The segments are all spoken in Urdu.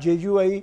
JUI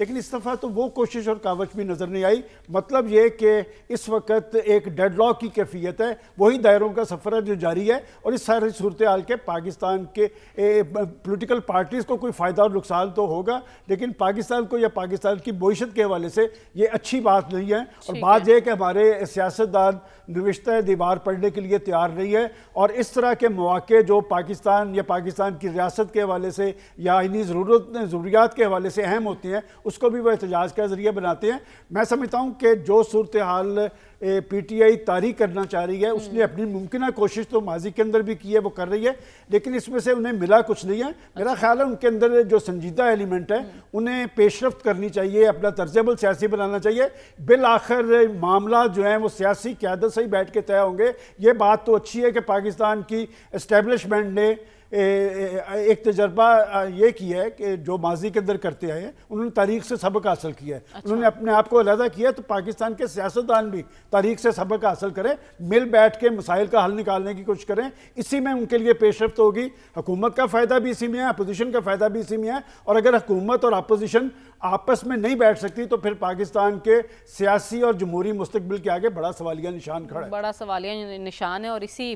لیکن اس دفعہ تو وہ کوشش اور کاوش بھی نظر نہیں آئی. مطلب یہ کہ اس وقت ایک ڈیڈ لاک کی کیفیت ہے, وہی دائروں کا سفر ہے جو جاری ہے, اور اس ساری صورتحال کے پاکستان کے پولیٹیکل پارٹیز کو کوئی فائدہ اور نقصان تو ہوگا, لیکن پاکستان کو یا پاکستان کی معیشت کے حوالے سے یہ اچھی بات نہیں ہے. اور بات یہ کہ ہمارے سیاستدان نوشتہ دیوار پڑھنے کے لیے تیار نہیں ہے, اور اس طرح کے مواقع جو پاکستان یا پاکستان کی ریاست کے حوالے سے یا انہی ضروریات کے حوالے سے اہم ہوتے ہیں, اس کو بھی وہ احتجاج کا ذریعہ بناتے ہیں. میں سمجھتا ہوں کہ جو صورتحال پی ٹی آئی طاری کرنا چاہ رہی ہے, اس نے اپنی ممکنہ کوشش تو ماضی کے اندر بھی کی ہے, وہ کر رہی ہے, لیکن اس میں سے انہیں ملا کچھ نہیں ہے. میرا خیال ہے ان کے اندر جو سنجیدہ ایلیمنٹ ہے انہیں پیش رفت کرنی چاہیے, اپنا طرز عمل سیاسی بنانا چاہیے. بالآخر معاملات جو ہیں وہ سیاسی قیادت سے ہی بیٹھ کے طے ہوں گے. یہ بات تو اچھی ہے کہ پاکستان کی اسٹیبلشمنٹ نے ایک تجربہ یہ کیا ہے کہ جو ماضی کے اندر کرتے آئے ہیں, انہوں نے تاریخ سے سبق حاصل کیا ہے. انہوں نے اپنے آپ کو علیحدہ کیا, تو پاکستان کے سیاستدان بھی تاریخ سے سبق حاصل کریں, مل بیٹھ کے مسائل کا حل نکالنے کی کوشش کریں. اسی میں ان کے لیے پیش رفت ہوگی. حکومت کا فائدہ بھی اسی میں ہے, اپوزیشن کا فائدہ بھی اسی میں ہے, اور اگر حکومت اور اپوزیشن آپس میں نہیں بیٹھ سکتی تو پھر پاکستان کے سیاسی اور جمہوری مستقبل کے آگے بڑا سوالیہ نشان کھڑا ہے. بڑا سوالیہ نشان ہے, اور اسی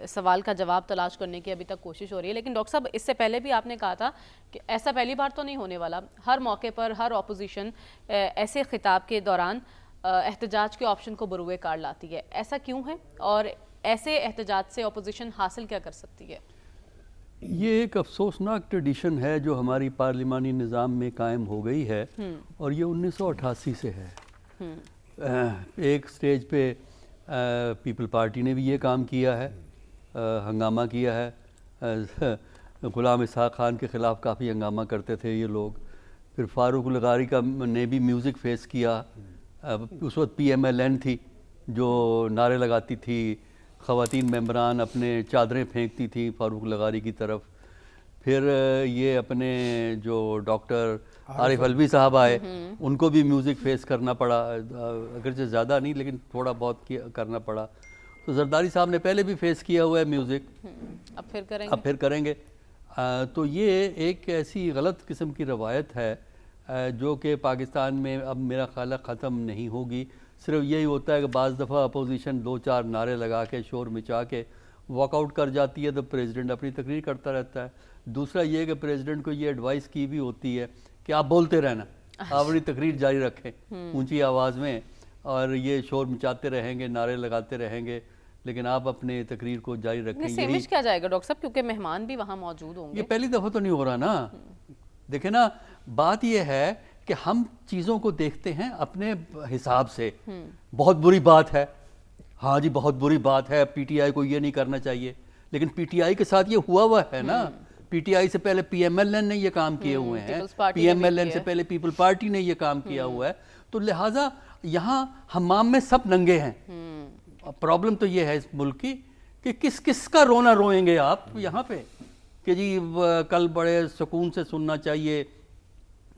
سوال کا جواب تلاش کرنے کی ابھی تک کوشش ہو رہی ہے. لیکن ڈاکٹر صاحب, اس سے پہلے بھی آپ نے کہا تھا کہ ایسا پہلی بار تو نہیں ہونے والا. ہر موقع پر ہر اپوزیشن ایسے خطاب کے دوران احتجاج کے آپشن کو بروئے کار لاتی ہے. ایسا کیوں ہے, اور ایسے احتجاج سے اپوزیشن حاصل کیا کر سکتی ہے؟ یہ ایک افسوسناک ٹریڈیشن ہے جو ہماری پارلیمانی نظام میں قائم ہو گئی ہے, اور یہ 1988 سے ہے. ایک سٹیج پہ پیپل پارٹی نے بھی یہ کام کیا ہے, ہنگامہ کیا ہے. غلام اسحاق خان کے خلاف کافی ہنگامہ کرتے تھے یہ لوگ. پھر فاروق لغاری کا نے بھی میوزک فیس کیا. اس وقت پی ایم ایل این تھی جو نعرے لگاتی تھی, خواتین ممبران اپنے چادریں پھینکتی تھیں فاروق لغاری کی طرف. پھر یہ اپنے جو ڈاکٹر عارف علوی صاحب آئے, ان کو بھی میوزک فیس کرنا پڑا, اگرچہ زیادہ نہیں لیکن تھوڑا بہت کرنا پڑا. تو زرداری صاحب نے پہلے بھی فیس کیا ہوا ہے میوزک, اب پھر کریں گے. تو یہ ایک ایسی غلط قسم کی روایت ہے جو کہ پاکستان میں اب میرا خیال ہے ختم نہیں ہوگی. صرف یہی ہوتا ہے کہ بعض دفعہ اپوزیشن 2-4 نعرے لگا کے شور مچا کے واک آؤٹ کر جاتی ہے, تو پریزیڈنٹ اپنی تقریر کرتا رہتا ہے. دوسرا یہ کہ پریزیڈنٹ کو یہ ایڈوائس کی بھی ہوتی ہے کہ آپ بولتے رہنا, آپ اپنی تقریر جاری رکھیں اونچی آواز میں, اور یہ شور مچاتے رہیں گے, نعرے لگاتے رہیں گے, لیکن آپ اپنے تقریر کو جاری رکھیں. سیمج کیا جائے گا ڈاکٹر صاحب, کیونکہ مہمان بھی وہاں موجود ہوں گے. یہ پہلی دفعہ تو نہیں ہو رہا نا. دیکھیں نا, بات یہ ہے کہ ہم چیزوں کو دیکھتے ہیں اپنے حساب سے. بہت بری بات ہے, ہاں جی بہت بری بات ہے, پی ٹی آئی کو یہ نہیں کرنا چاہیے, لیکن پی ٹی آئی کے ساتھ یہ ہوا ہے نا. پی ٹی آئی سے پہلے پی ایم ایل این نے یہ کام کیے ہوئے ہیں, پی ایم ایل این سے پہلے پیپل پارٹی نے یہ کام کیا ہوا ہے. تو لہٰذا یہاں حمام میں سب ننگے ہیں. پرابلم تو یہ ہے اس ملک کی کہ کس کس کا رونا روئیں گے آپ یہاں پہ, کہ جی کل بڑے سکون سے سننا چاہیے.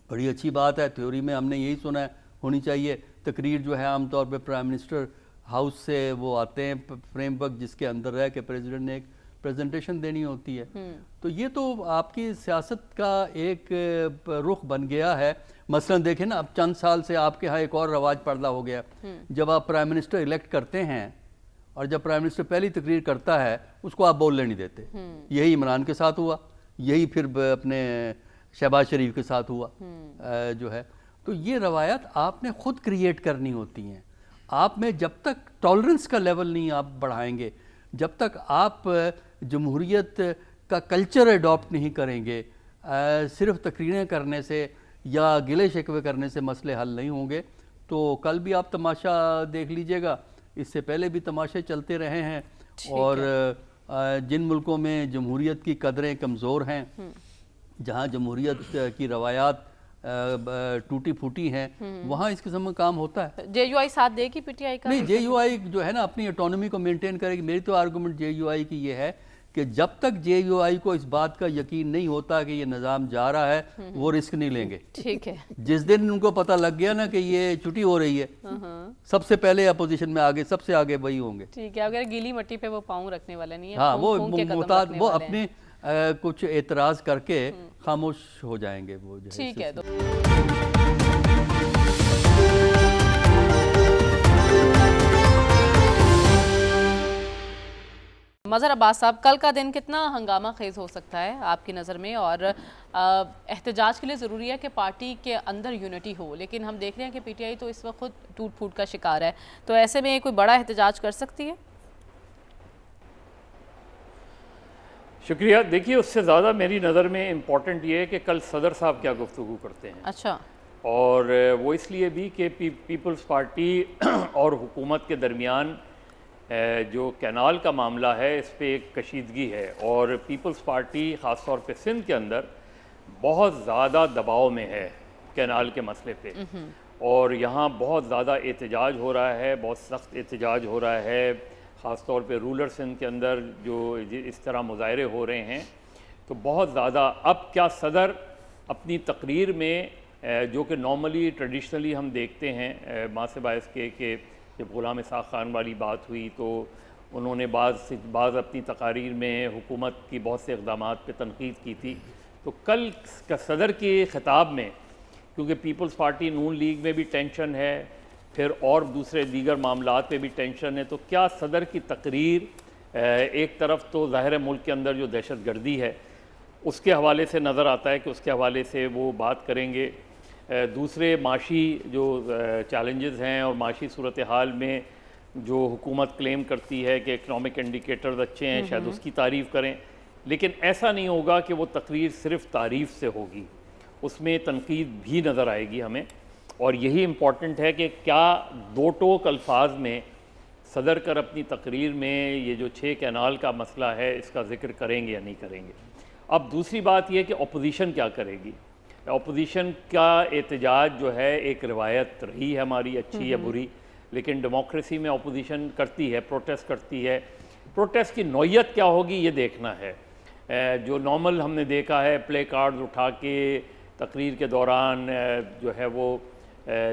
بڑی اچھی بات ہے, تھیوری میں ہم نے یہی سنا ہے ہونی چاہیے. تقریر جو ہے عام طور پہ پرائم منسٹر ہاؤس سے وہ آتے ہیں, فریم ورک جس کے اندر رہ کے پریزیڈنٹ نے ایک پریزنٹیشن دینی ہوتی ہے. تو یہ تو آپ کی سیاست کا ایک رخ بن گیا ہے. مثلا دیکھیں نا, اب چند سال سے آپ کے ہاں ایک اور رواج پیدا ہو گیا. جب آپ پرائم منسٹر الیکٹ کرتے ہیں, اور جب پرائم منسٹر پہلی تقریر کرتا ہے اس کو آپ بولنے نہیں دیتے. یہی عمران کے ساتھ ہوا, یہی پھر اپنے شہباز شریف کے ساتھ ہوا جو ہے. تو یہ روایت آپ نے خود کریٹ کرنی ہوتی ہیں. آپ میں جب تک ٹالرنس کا لیول نہیں آپ بڑھائیں گے, جب تک آپ جمہوریت کا کلچر اڈاپٹ نہیں کریں گے, صرف تقریریں کرنے سے یا گلے شکوے کرنے سے مسئلے حل نہیں ہوں گے. تو کل بھی آپ تماشا دیکھ لیجئے گا, اس سے پہلے بھی تماشے چلتے رہے ہیں. اور جن ملکوں میں جمہوریت کی قدریں کمزور ہیں, جہاں جمہوریت کی روایات ٹوٹی پھوٹی ہیں, وہاں اس قسم کا کام ہوتا ہے. جے یو آئی ساتھ دے گی پی ٹی آئی کا؟ نہیں, جے یو آئی جو ہے نا اپنی اٹانومی کو مینٹین کرے گی. میری تو آرگومنٹ جے یو آئی کی یہ ہے کہ جب تک جے یو آئی کو اس بات کا یقین نہیں ہوتا کہ یہ نظام جا رہا ہے, وہ رسک نہیں لیں گے. ٹھیک ہے. جس دن ان کو پتہ لگ گیا نا کہ یہ چھٹی ہو رہی ہے, سب سے پہلے اپوزیشن میں آگے, سب سے آگے وہی ہوں گے. ٹھیک ہے. اگر گیلی مٹی پہ وہ پاؤں رکھنے والے نہیں ہیں, ہاں وہ محتاط, وہ اپنے کچھ اعتراض کر کے خاموش ہو جائیں گے وہ. ٹھیک ہے. مظہر عباس صاحب، کل کا دن کتنا ہنگامہ خیز ہو سکتا ہے آپ کی نظر میں؟ اور احتجاج کے لیے ضروری ہے کہ پارٹی کے اندر یونٹی ہو، لیکن ہم دیکھ رہے ہیں کہ پی ٹی آئی تو اس وقت خود ٹوٹ پھوٹ کا شکار ہے، تو ایسے میں کوئی بڑا احتجاج کر سکتی ہے؟ شکریہ. دیکھیے، اس سے زیادہ میری نظر میں امپورٹنٹ یہ ہے کہ کل صدر صاحب کیا گفتگو کرتے ہیں. اچھا. اور وہ اس لیے بھی کہ پیپلز پارٹی اور حکومت کے درمیان جو کینال کا معاملہ ہے اس پہ ایک کشیدگی ہے، اور پیپلز پارٹی خاص طور پہ سندھ کے اندر بہت زیادہ دباؤ میں ہے کینال کے مسئلے پہ، اور یہاں بہت زیادہ احتجاج ہو رہا ہے، بہت سخت احتجاج ہو رہا ہے، خاص طور پہ رولر سندھ کے اندر جو اس طرح مظاہرے ہو رہے ہیں. تو بہت زیادہ اب کیا صدر اپنی تقریر میں جو کہ نارملی ٹریڈیشنلی ہم دیکھتے ہیں ماں سے باعث کے کہ جب غلام اسحاق خان والی بات ہوئی تو انہوں نے بعض اپنی تقاریر میں حکومت کی بہت سے اقدامات پہ تنقید کی تھی، تو کل صدر کے خطاب میں کیونکہ پیپلز پارٹی نون لیگ میں بھی ٹینشن ہے، پھر اور دوسرے دیگر معاملات پہ بھی ٹینشن ہے، تو کیا صدر کی تقریر ایک طرف تو ظاہر ملک کے اندر جو دہشت گردی ہے اس کے حوالے سے نظر آتا ہے کہ اس کے حوالے سے وہ بات کریں گے، دوسرے معاشی جو چیلنجز ہیں اور معاشی صورتحال میں جو حکومت کلیم کرتی ہے کہ اکنامک انڈیکیٹرز اچھے ہیں شاید اس کی تعریف کریں، لیکن ایسا نہیں ہوگا کہ وہ تقریر صرف تعریف سے ہوگی، اس میں تنقید بھی نظر آئے گی ہمیں. اور یہی امپورٹنٹ ہے کہ کیا دو ٹوک الفاظ میں صدر کر اپنی تقریر میں یہ جو 6 کینال کا مسئلہ ہے اس کا ذکر کریں گے یا نہیں کریں گے. اب دوسری بات یہ کہ اپوزیشن کیا کرے گی. اپوزیشن کا احتجاج جو ہے ایک روایت رہی ہے ہماری، اچھی یا بری، لیکن ڈیموکریسی میں اپوزیشن کرتی ہے، پروٹیسٹ کرتی ہے. پروٹیسٹ کی نوعیت کیا ہوگی یہ دیکھنا ہے. جو نارمل ہم نے دیکھا ہے پلے کارڈز اٹھا کے تقریر کے دوران جو ہے وہ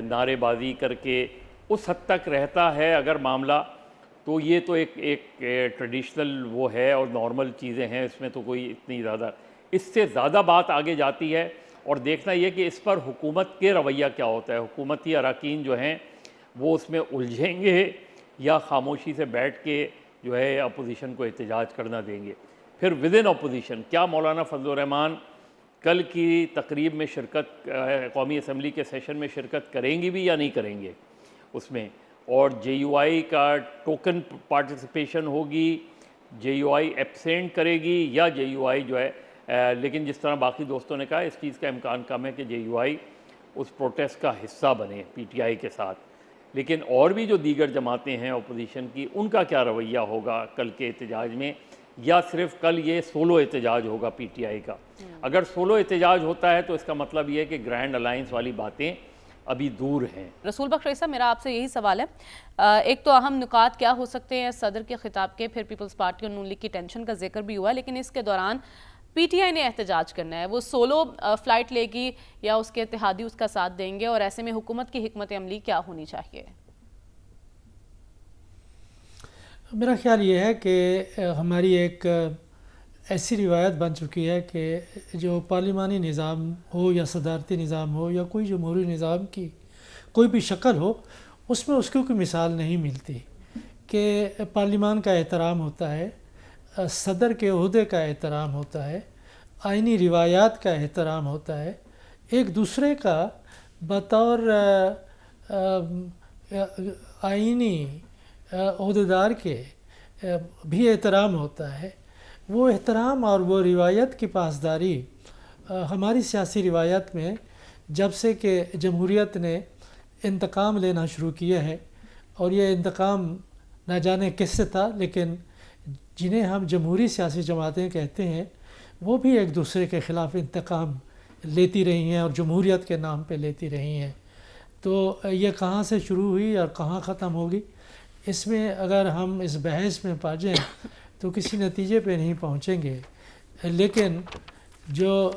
نعرے بازی کر کے اس حد تک رہتا ہے اگر معاملہ، تو یہ تو ایک ٹریڈیشنل وہ ہے اور نارمل چیزیں ہیں، اس میں تو کوئی اتنی زیادہ، اس سے زیادہ بات آگے جاتی ہے. اور دیکھنا یہ کہ اس پر حکومت کے رویہ کیا ہوتا ہے، حکومتی اراکین جو ہیں وہ اس میں الجھیں گے یا خاموشی سے بیٹھ کے جو ہے اپوزیشن کو احتجاج کرنا دیں گے. پھر ودن اپوزیشن کیا مولانا فضل الرحمان کل کی تقریب میں شرکت، قومی اسمبلی کے سیشن میں شرکت کریں گی بھی یا نہیں کریں گے اس میں، اور جے یو آئی کا ٹوکن پارٹیسپیشن ہوگی، جے یو آئی ایبسینٹ کرے گی یا جے یو آئی جو ہے، لیکن جس طرح باقی دوستوں نے کہا اس چیز کا امکان کم ہے کہ جے یو آئی اس پروٹیسٹ کا حصہ بنے پی ٹی آئی کے ساتھ. لیکن اور بھی جو دیگر جماعتیں ہیں اپوزیشن کی ان کا کیا رویہ ہوگا کل کے احتجاج میں، یا صرف کل یہ سولو احتجاج ہوگا پی ٹی آئی کا. اگر سولو احتجاج ہوتا ہے تو اس کا مطلب یہ ہے کہ گرینڈ الائنس والی باتیں ابھی دور ہیں. رسول بخش صاحب، میرا آپ سے یہی سوال ہے، ایک تو اہم نکات کیا ہو سکتے ہیں صدر کے خطاب کے، پھر پیپلز پارٹی اور نون لیگ کی ٹینشن کا ذکر بھی ہوا، لیکن اس کے دوران پی ٹی آئی نے احتجاج کرنا ہے، وہ سولو فلائٹ لے گی یا اس کے اتحادی اس کا ساتھ دیں گے، اور ایسے میں حکومت کی حکمت عملی کیا ہونی چاہیے؟ میرا خیال یہ ہے کہ ہماری ایک ایسی روایت بن چکی ہے کہ جو پارلیمانی نظام ہو یا صدارتی نظام ہو یا کوئی جمہوری نظام کی کوئی بھی شکل ہو، اس میں اس کی کوئی مثال نہیں ملتی کہ پارلیمان کا احترام ہوتا ہے، صدر کے عہدے کا احترام ہوتا ہے، آئینی روایات کا احترام ہوتا ہے، ایک دوسرے کا بطور آئینی عہدیدار کے بھی احترام ہوتا ہے. وہ احترام اور وہ روایت کی پاسداری ہماری سیاسی روایت میں جب سے کہ جمہوریت نے انتقام لینا شروع کیا ہے، اور یہ انتقام نہ جانے کس سے تھا، لیکن جنہیں ہم جمہوری سیاسی جماعتیں کہتے ہیں وہ بھی ایک دوسرے کے خلاف انتقام لیتی رہی ہیں اور جمہوریت کے نام پہ لیتی رہی ہیں. تو یہ کہاں سے شروع ہوئی اور کہاں ختم ہوگی، اس میں اگر ہم اس بحث میں پا جائیں تو کسی نتیجے پہ نہیں پہنچیں گے. لیکن جو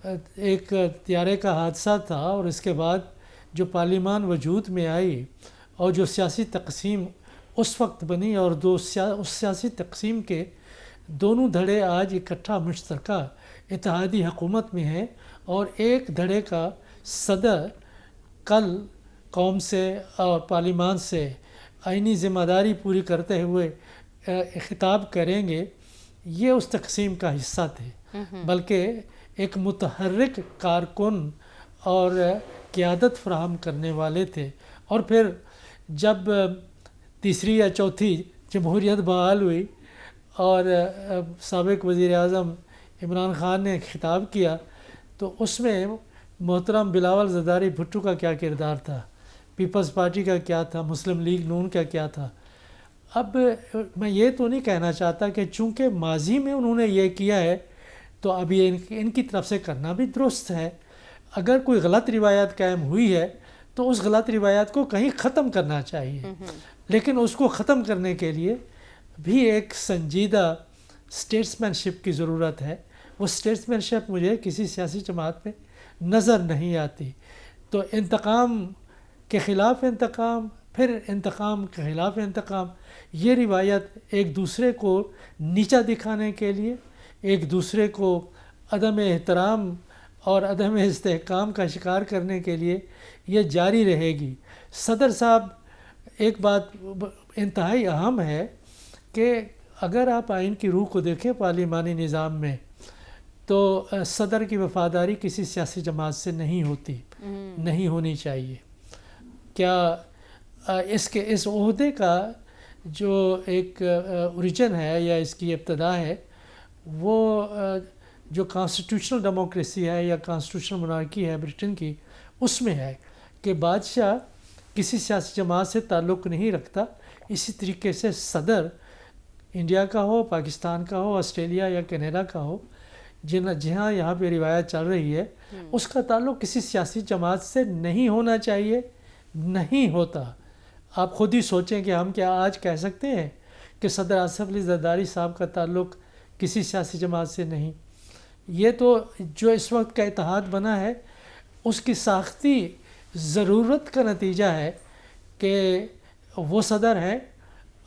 ایک طیارے کا حادثہ تھا اور اس کے بعد جو پارلیمان وجود میں آئی اور جو سیاسی تقسیم اس وقت بنی، اور اس سیاسی تقسیم کے دونوں دھڑے آج اکٹھا مشترکہ اتحادی حکومت میں ہیں، اور ایک دھڑے کا صدر کل قوم سے اور پارلیمان سے آئینی ذمہ داری پوری کرتے ہوئے خطاب کریں گے یہ اس تقسیم کا حصہ تھے، بلکہ ایک متحرک کارکن اور قیادت فراہم کرنے والے تھے۔ اور پھر جب تیسری یا چوتھی جمہوریت بحال ہوئی اور سابق وزیر اعظم عمران خان نے خطاب کیا تو اس میں محترم بلاول زرداری بھٹو کا کیا کردار تھا، پیپلز پارٹی کا کیا تھا، مسلم لیگ نون کا کیا تھا۔ اب میں یہ تو نہیں کہنا چاہتا کہ چونکہ ماضی میں انہوں نے یہ کیا ہے تو اب یہ ان کی طرف سے کرنا بھی درست ہے۔ اگر کوئی غلط روایت قائم ہوئی ہے تو اس غلط روایت کو کہیں ختم کرنا چاہیے، لیکن اس کو ختم کرنے کے لیے بھی ایک سنجیدہ اسٹیٹسمین شپ کی ضرورت ہے۔ وہ اسٹیٹسمین شپ مجھے کسی سیاسی جماعت میں نظر نہیں آتی۔ تو انتقام کے خلاف انتقام، پھر انتقام کے خلاف انتقام، یہ روایت ایک دوسرے کو نیچا دکھانے کے لیے، ایک دوسرے کو عدم احترام اور عدم استحکام کا شکار کرنے کے لیے یہ جاری رہے گی۔ صدر صاحب، ایک بات انتہائی اہم ہے کہ اگر آپ آئین کی روح کو دیکھیں پارلیمانی نظام میں تو صدر کی وفاداری کسی سیاسی جماعت سے نہیں ہوتی، نہیں ہونی چاہیے۔ کیا اس عہدے کا جو ایک اوریجن ہے یا اس کی ابتدا ہے وہ جو کانسٹیٹیوشنل ڈیموکریسی ہے یا کانسٹیٹیوشنل مونارکی ہے برٹن کی، اس میں ہے کہ بادشاہ کسی سیاسی جماعت سے تعلق نہیں رکھتا۔ اسی طریقے سے صدر انڈیا کا ہو، پاکستان کا ہو، آسٹریلیا یا کینیڈا کا ہو، جہاں یہاں پہ روایت چل رہی ہے، اس کا تعلق کسی سیاسی جماعت سے نہیں ہونا چاہیے، نہیں ہوتا۔ آپ خود ہی سوچیں کہ ہم کیا آج کہہ سکتے ہیں کہ صدر آصف علی زرداری صاحب کا تعلق کسی سیاسی جماعت سے نہیں؟ یہ تو جو اس وقت کا اتحاد بنا ہے اس کی ساختی ضرورت کا نتیجہ ہے کہ وہ صدر ہیں،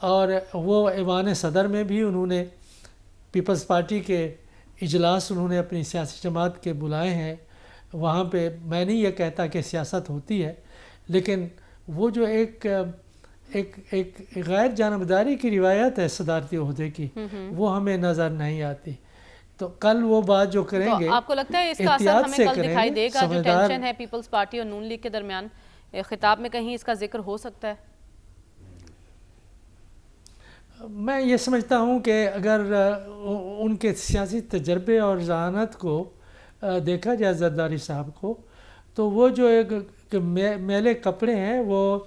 اور وہ ایوان صدر میں بھی انہوں نے پیپلز پارٹی کے اجلاس انہوں نے اپنی سیاسی جماعت کے بلائے ہیں۔ وہاں پہ میں نہیں یہ کہتا کہ سیاست ہوتی ہے، لیکن وہ جو ایک غیر جانبداری کی روایت ہے صدارتی عہدے کی، وہ ہمیں نظر نہیں آتی۔ تو کل وہ بات جو کریں گے تو آپ کو لگتا ہے اس کا اثر ہمیں کل دکھائی دے گا؟ جو ٹینشن ہے پیپلز پارٹی اور نون لیگ کے درمیان خطاب میں کہیں اس کا ذکر ہو سکتا ہے؟ میں یہ سمجھتا ہوں کہ اگر ان کے سیاسی تجربے اور ذہانت کو دیکھا جائے زرداری صاحب کو، تو وہ جو ایک میلے کپڑے ہیں وہ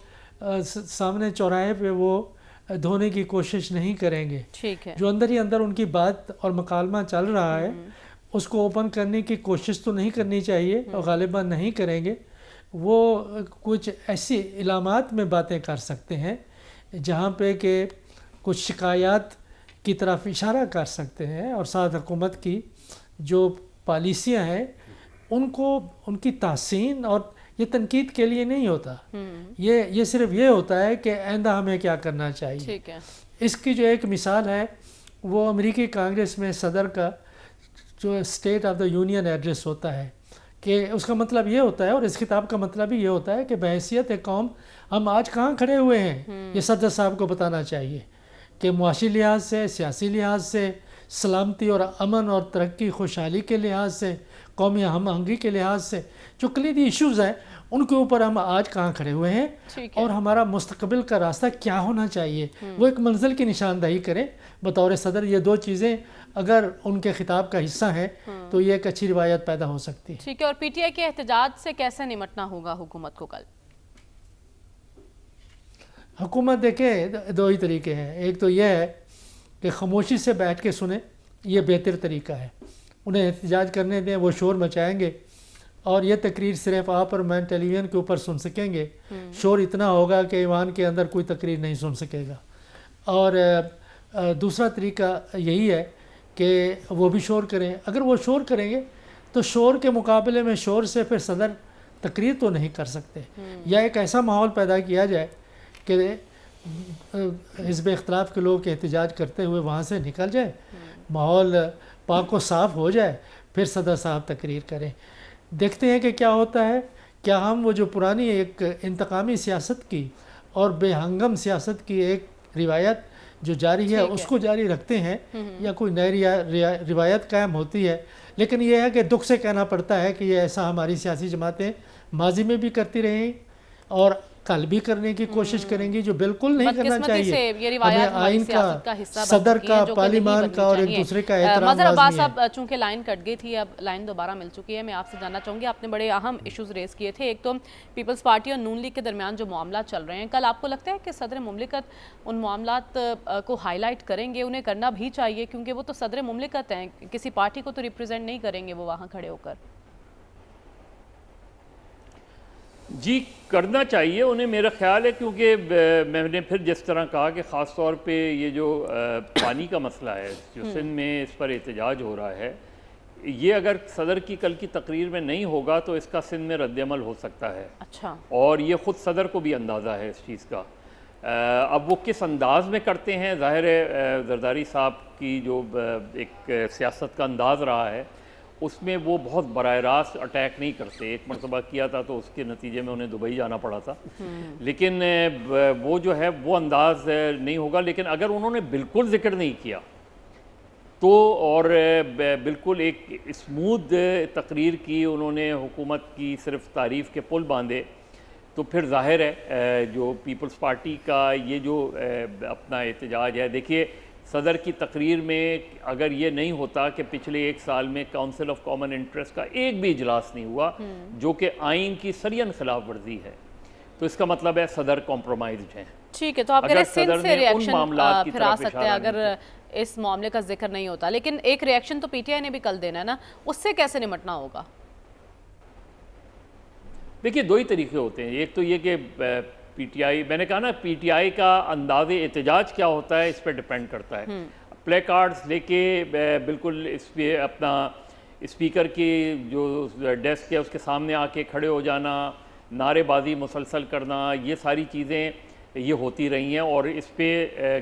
سامنے چوراہے پہ وہ دھونے کی کوشش نہیں کریں گے۔ ٹھیک ہے، جو اندر ہی اندر ان کی بات اور مکالمہ چل رہا ہے اس کو اوپن کرنے کی کوشش تو نہیں کرنی چاہیے، اور غالباً نہیں کریں گے۔ وہ کچھ ایسی علامات میں باتیں کر سکتے ہیں جہاں پہ کہ کچھ شکایات کی طرف اشارہ کر سکتے ہیں، اور ساتھ حکومت کی جو پالیسیاں ہیں ان کی تحسین اور یہ تنقید کے لیے نہیں ہوتا، یہ صرف یہ ہوتا ہے کہ آئندہ ہمیں کیا کرنا چاہیے۔ ٹھیک ہے، اس کی جو ایک مثال ہے وہ امریکی کانگریس میں صدر کا جو state of the union address ہوتا ہے، کہ اس کا مطلب یہ ہوتا ہے، اور اس خطاب کا مطلب ہی یہ ہوتا ہے کہ بحیثیت ایک قوم ہم آج کہاں کھڑے ہوئے ہیں، یہ صدر صاحب کو بتانا چاہیے کہ معاشی لحاظ سے، سیاسی لحاظ سے، سلامتی اور امن اور ترقی خوشحالی کے لحاظ سے، قومی ہم آہنگی کے لحاظ سے جو کلیدی ایشوز ہیں ان کے اوپر ہم آج کہاں کھڑے ہوئے ہیں، اور ہمارا مستقبل کا راستہ کیا ہونا چاہیے، وہ ایک منزل کی نشاندہی کریں بطور صدر۔ یہ دو چیزیں اگر ان کے خطاب کا حصہ ہیں تو یہ ایک اچھی روایت پیدا ہو سکتی ہے۔ ٹھیک ہے، اور پی ٹی آئی کے احتجاج سے کیسے نمٹنا ہوگا حکومت کو کل؟ حکومت دیکھیں دو ہی طریقے ہیں، ایک تو یہ ہے کہ خاموشی سے بیٹھ کے سنیں، یہ بہتر طریقہ ہے۔ انہیں احتجاج کرنے دیں، وہ شور مچائیں گے، اور یہ تقریر صرف آپ اور میں ٹیلی ویژن کے اوپر سن سکیں گے، شور اتنا ہوگا کہ ایوان کے اندر کوئی تقریر نہیں سن سکے گا۔ اور دوسرا طریقہ یہی ہے کہ وہ بھی شور کریں۔ اگر وہ شور کریں گے تو شور کے مقابلے میں شور سے پھر صدر تقریر تو نہیں کر سکتے، یا ایک ایسا ماحول پیدا کیا جائے کہ حزب اختلاف کے لوگ احتجاج کرتے ہوئے وہاں سے نکل جائے، ماحول پاک و صاف ہو جائے، پھر صدر صاحب تقریر کریں۔ دیکھتے ہیں کہ کیا ہوتا ہے، کیا ہم وہ جو پرانی ایک انتقامی سیاست کی اور بے ہنگم سیاست کی ایک روایت جو جاری ہے اس کو جاری رکھتے ہیں یا کوئی نئی روایت قائم ہوتی ہے. لیکن یہ ہے کہ دکھ سے کہنا پڑتا ہے کہ یہ ایسا ہماری سیاسی جماعتیں ماضی میں بھی کرتی رہیں اور کل بھی کرنے کی کوشش کریں گی, جو بالکل نہیں کرنا چاہیے. ہمیں آئین کا, صدر کا, پارلیمان کا اور ایک دوسرے کا احترام مظہر عباس لازمی ہے. صاحب, چونکہ لائن کٹ گئی تھی, اب لائن دوبارہ مل چکی ہے. میں آپ سے جاننا چاہوں گی, آپ نے بڑے اہم ایشوز ریز کیے تھے. ایک تو پیپلز پارٹی اور نون لیگ کے درمیان جو معاملات چل رہے ہیں, کل آپ کو لگتا ہے کہ صدر مملکت ان معاملات کو ہائی لائٹ کریں گے؟ انہیں کرنا بھی چاہیے کیونکہ وہ تو صدر مملکت ہیں, کسی پارٹی کو تو ریپرزینٹ نہیں کریں گے وہ وہاں کھڑے ہو کر. جی کرنا چاہیے انہیں, میرا خیال ہے, کیونکہ میں نے پھر جس طرح کہا کہ خاص طور پہ یہ جو پانی کا مسئلہ ہے جو سندھ میں اس پر احتجاج ہو رہا ہے, یہ اگر صدر کی کل کی تقریر میں نہیں ہوگا تو اس کا سندھ میں رد عمل ہو سکتا ہے. اچھا. اور یہ خود صدر کو بھی اندازہ ہے اس چیز کا. اب وہ کس انداز میں کرتے ہیں, ظاہر ہے زرداری صاحب کی جو ایک سیاست کا انداز رہا ہے اس میں وہ بہت براہ راست اٹیک نہیں کرتے. ایک مرتبہ کیا تھا تو اس کے نتیجے میں انہیں دبئی جانا پڑا تھا, لیکن وہ جو ہے وہ انداز نہیں ہوگا. لیکن اگر انہوں نے بالکل ذکر نہیں کیا تو, اور بالکل ایک اسموتھ تقریر کی, انہوں نے حکومت کی صرف تعریف کے پل باندھے, تو پھر ظاہر ہے جو پیپلز پارٹی کا یہ جو اپنا احتجاج ہے. دیکھیے صدر کی تقریر میں اگر یہ نہیں ہوتا کہ پچھلے 1 سال میں کونسل آف کامن انٹرسٹ کا ایک بھی اجلاس نہیں ہوا جو کہ آئین کی سرین خلاف ورزی ہے, تو اس کا مطلب ہے صدر کمپرومائزڈ ہیں. ٹھیک ہے, تو آپ کہہ رہے ہیں سندھ سے ریاکشن پھر آ سکتا ہے اگر اس معاملے کا ذکر نہیں ہوتا. لیکن ایک ریاکشن تو پی ٹی آئی نے بھی کل دینا ہے نا, اس سے کیسے نمٹنا ہوگا؟ دیکھیے 2 ہی طریقے ہوتے ہیں. ایک تو یہ کہ پی ٹی آئی, میں نے کہا نا پی ٹی آئی کا انداز احتجاج کیا ہوتا ہے اس پہ ڈیپینڈ کرتا ہے. پلے کارڈز لے کے بالکل اس پہ اپنا اسپیکر کی جو ڈیسک ہے اس کے سامنے آ کے کھڑے ہو جانا, نعرے بازی مسلسل کرنا, یہ ساری چیزیں یہ ہوتی رہی ہیں, اور اس پہ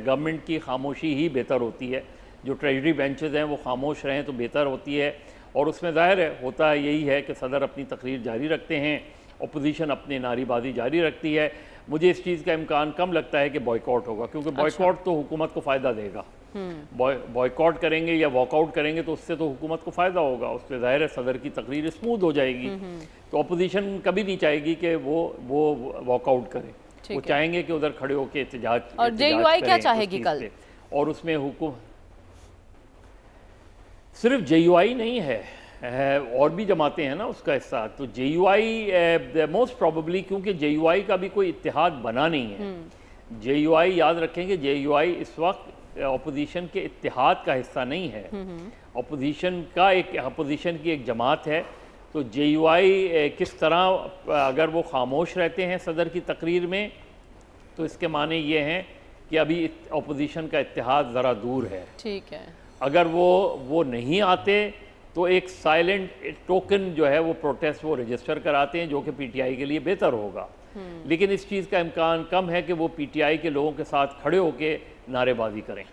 گورنمنٹ کی خاموشی ہی بہتر ہوتی ہے. جو ٹریجری بینچز ہیں وہ خاموش رہیں تو بہتر ہوتی ہے, اور اس میں ظاہر ہے ہوتا ہے یہی ہے کہ صدر اپنی تقریر جاری رکھتے ہیں, اپوزیشن اپنی نعرے بازی جاری رکھتی ہے. مجھے اس چیز کا امکان کم لگتا ہے کہ بوائیکاٹ ہوگا, کیونکہ بوائیکاٹ تو حکومت کو فائدہ دے گا. بوائیکاٹ کریں گے یا واک آؤٹ کریں گے تو اس سے تو حکومت کو فائدہ ہوگا, اس پہ ظاہر ہے صدر کی تقریر اسموتھ ہو جائے گی. تو اپوزیشن کبھی نہیں چاہے گی کہ وہ واک آؤٹ کرے, وہ چاہیں گے کہ ادھر کھڑے ہو کے احتجاج. اور جے یو آئی کیا چاہے گی کل؟ اور اس میں صرف جے یو آئی نہیں ہے, اور بھی جماعتیں ہیں نا اس کا حصہ. تو جے یو آئی موسٹ پروبیبلی, کیونکہ جے یو آئی کا بھی کوئی اتحاد بنا نہیں ہے. جے یو آئی یاد رکھیں کہ جے یو آئی اس وقت اپوزیشن کے اتحاد کا حصہ نہیں ہے, اپوزیشن کی ایک جماعت ہے. تو جے یو آئی کس طرح اگر وہ خاموش رہتے ہیں صدر کی تقریر میں تو اس کے معنی یہ ہیں کہ ابھی اپوزیشن کا اتحاد ذرا دور ہے. ٹھیک ہے, اگر وہ نہیں آتے تو ایک سائلنٹ ٹوکن جو ہے وہ پروٹیسٹ وہ رجسٹر کراتے ہیں, جو کہ پی ٹی آئی کے لیے بہتر ہوگا. لیکن اس چیز کا امکان کم ہے کہ وہ پی ٹی آئی کے لوگوں کے ساتھ کھڑے ہو کے نعرے بازی کریں.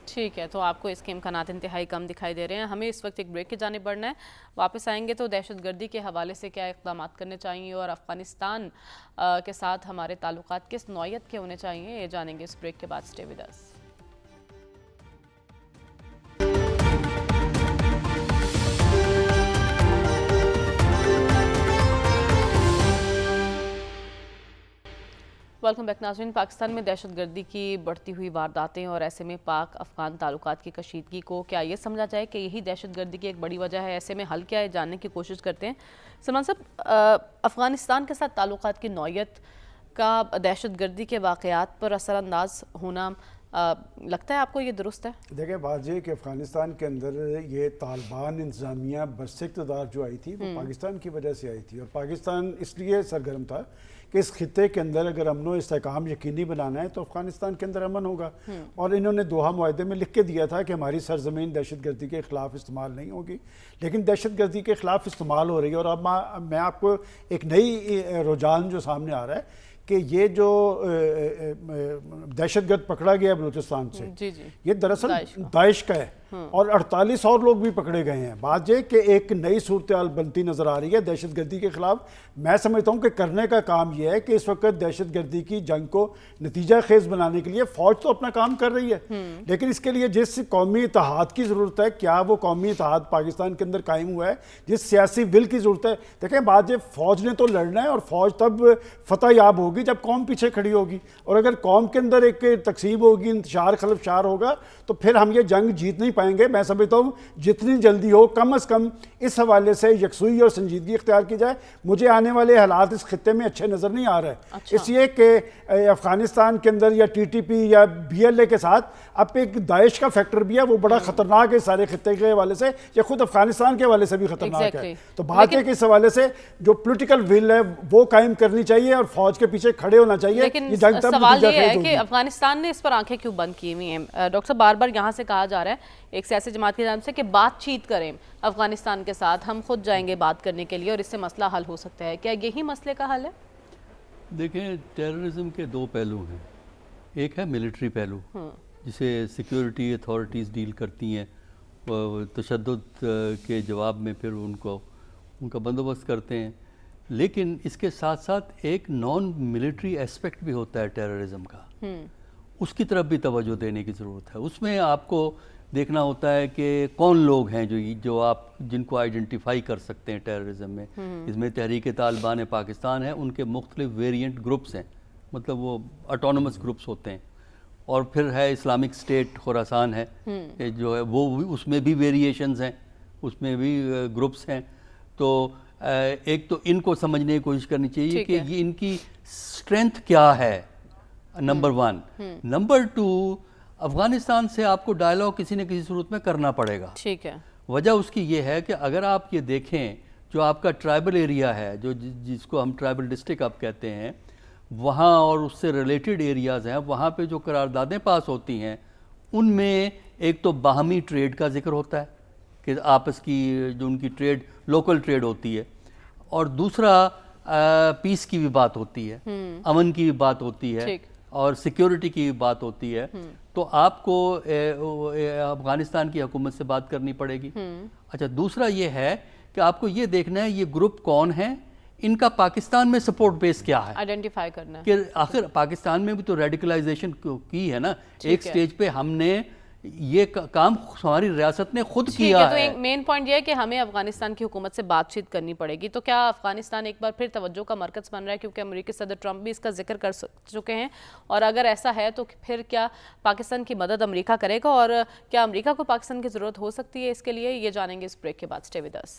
ٹھیک ہے, تو آپ کو اس کے امکانات انتہائی کم دکھائی دے رہے ہیں. ہمیں اس وقت ایک بریک کی جانب بڑھنا ہے. واپس آئیں گے تو دہشت گردی کے حوالے سے کیا اقدامات کرنے چاہیے اور افغانستان کے ساتھ ہمارے تعلقات کس نوعیت کے ہونے چاہیے, یہ جانیں گے اس بریک کے بعد. Stay with us. Welcome back ناظرین. پاکستان میں دہشت گردی کی بڑھتی ہوئی وارداتیں اور ایسے میں پاک افغان تعلقات کی کشیدگی کو کیا یہ سمجھا جائے کہ یہی دہشت گردی کی ایک بڑی وجہ ہے؟ ایسے میں حل کیا ہے, جاننے کی کوشش کرتے ہیں. سلمان صاحب, افغانستان کے ساتھ تعلقات کی نوعیت کا دہشت گردی کے واقعات پر اثر انداز ہونا لگتا ہے آپ کو یہ درست ہے؟ دیکھیں بات یہ کہ افغانستان کے اندر یہ طالبان انتظامیہ برس اقتدار جو آئی تھی وہ پاکستان کی وجہ سے آئی تھی, اور پاکستان اس لیے سرگرم تھا کہ اس خطے کے اندر اگر امن و استحکام یقینی بنانا ہے تو افغانستان کے اندر امن ہوگا. اور انہوں نے دوحہ معاہدے میں لکھ کے دیا تھا کہ ہماری سرزمین دہشت گردی کے خلاف استعمال نہیں ہوگی, لیکن دہشت گردی کے خلاف استعمال ہو رہی ہے. اور اب میں آپ کو ایک نئی رجحان جو سامنے آ رہا ہے کہ یہ جو دہشت گرد پکڑا گیا بلوچستان سے, یہ دراصل داعش کا ہے. اور 48 اور لوگ بھی پکڑے گئے ہیں. بات یہ کہ ایک نئی صورتحال بنتی نظر آ رہی ہے دہشت گردی کے خلاف. میں سمجھتا ہوں کہ کرنے کا کام یہ ہے کہ اس وقت دہشت گردی کی جنگ کو نتیجہ خیز بنانے کے لیے فوج تو اپنا کام کر رہی ہے، لیکن اس کے لیے جس قومی اتحاد کی ضرورت ہے، کیا وہ قومی اتحاد پاکستان کے اندر قائم ہوا ہے؟ جس سیاسی ول کی ضرورت ہے. دیکھیں بات یہ فوج نے تو لڑنا ہے، اور فوج تب فتح یاب ہوگی جب قوم پیچھے کھڑی ہوگی. اور اگر قوم کے اندر ایک تقسیم ہوگی، انتشار خلفشار ہوگا، تو پھر ہم یہ جنگ جیت نہیں پائیں گے. میں سمجھتا ہوں جتنی جلدی ہو کم از کم اس حوالے سے یکسوئی اور سنجیدگی اختیار کی جائے. مجھے آنے والے حالات اس خطے میں اچھے نظر نہیں آ رہے، اس لیے کہ افغانستان کے اندر یا ٹی ٹی پی یا بی ایل اے کے ساتھ اب ایک داعش کا فیکٹر بھی ہے، وہ بڑا خطرناک ہے سارے خطے کے حوالے سے، یا خود افغانستان کے حوالے سے بھی خطرناک ہے. تو بات ہے کہ اس حوالے سے جو پولیٹیکل ول ہے وہ قائم کرنی چاہیے اور فوج کے پیچھے کھڑے ہونا چاہیے. لیکن سوال یہ ہے کہ افغانستان نے اس پر آنکھیں کیوں بند کی ہوئی ہیں؟ ڈاکٹر صاحب بار بار یہاں سے کہا جا رہا ہے ایک سیاسی جماعت کی جانب سے کہ بات چیت کریں افغانستان کے ساتھ، ہم خود جائیں گے بات کرنے کے لیے اور اس سے مسئلہ حل ہو سکتا ہے. کیا یہی مسئلے کا حل ہے؟ دیکھیں ٹیررزم کے دو پہلو ہیں. ایک ہے ملٹری پہلو جسے سیکیورٹی اتھارٹیز ڈیل کرتی ہیں، تشدد کے جواب میں پھر ان کا بندوبست کرتے ہیں. لیکن اس کے ساتھ ساتھ ایک نان ملٹری ایسپیکٹ بھی ہوتا ہے ٹیررزم کا، اس کی طرف بھی توجہ دینے کی ضرورت ہے. اس میں آپ کو دیکھنا ہوتا ہے کہ کون لوگ ہیں جو آپ جن کو آئیڈینٹیفائی کر سکتے ہیں ٹیررزم میں. اس میں تحریک طالبان پاکستان ہے، ان کے مختلف ویریئنٹ گروپس ہیں، مطلب وہ اٹونومس گروپس ہوتے ہیں. اور پھر ہے اسلامک اسٹیٹ خراسان ہے جو ہے، وہ اس میں بھی ویریشنز ہیں، اس میں بھی گروپس ہیں. تو ایک تو ان کو سمجھنے کی کوشش کرنی چاہیے کہ یہ ان کی اسٹرینتھ کیا ہے، نمبر 1. نمبر 2، افغانستان سے آپ کو ڈائلاگ کسی نہ کسی صورت میں کرنا پڑے گا. ٹھیک ہے. وجہ اس کی یہ ہے کہ اگر آپ یہ دیکھیں جو آپ کا ٹرائبل ایریا ہے، جو جس کو ہم ٹرائبل ڈسٹرکٹ آپ کہتے ہیں، وہاں اور اس سے ریلیٹڈ ایریاز ہیں، وہاں پہ جو قراردادیں پاس ہوتی ہیں ان میں ایک تو باہمی ٹریڈ کا ذکر ہوتا ہے کہ آپس کی جو ان کی ٹریڈ لوکل ٹریڈ ہوتی ہے، اور دوسرا پیس کی بھی بات ہوتی ہے، امن کی بھی بات ہوتی ہے، اور سیکیورٹی کی بھی بات ہوتی ہے. تو آپ کو افغانستان کی حکومت سے بات کرنی پڑے گی. اچھا، دوسرا یہ ہے کہ آپ کو یہ دیکھنا ہے یہ گروپ کون ہیں، ان کا پاکستان میں سپورٹ بیس کیا ہے، آئیڈینٹیفائی کرنا ہے کہ آخر پاکستان میں بھی تو ریڈیکلائزیشن کی ہے نا. ایک سٹیج پہ ہم نے یہ کام ہماری ریاست نے خود کیا ہے. تو ایک مین پوائنٹ یہ ہے کہ ہمیں افغانستان کی حکومت سے بات چیت کرنی پڑے گی. تو کیا افغانستان ایک بار پھر توجہ کا مرکز بن رہا ہے، کیونکہ امریکی صدر ٹرمپ بھی اس کا ذکر کر چکے ہیں؟ اور اگر ایسا ہے تو پھر کیا پاکستان کی مدد امریکہ کرے گا، اور کیا امریکہ کو پاکستان کی ضرورت ہو سکتی ہے اس کے لیے؟ یہ جانیں گے اس بریک کے بعد. Stay with us.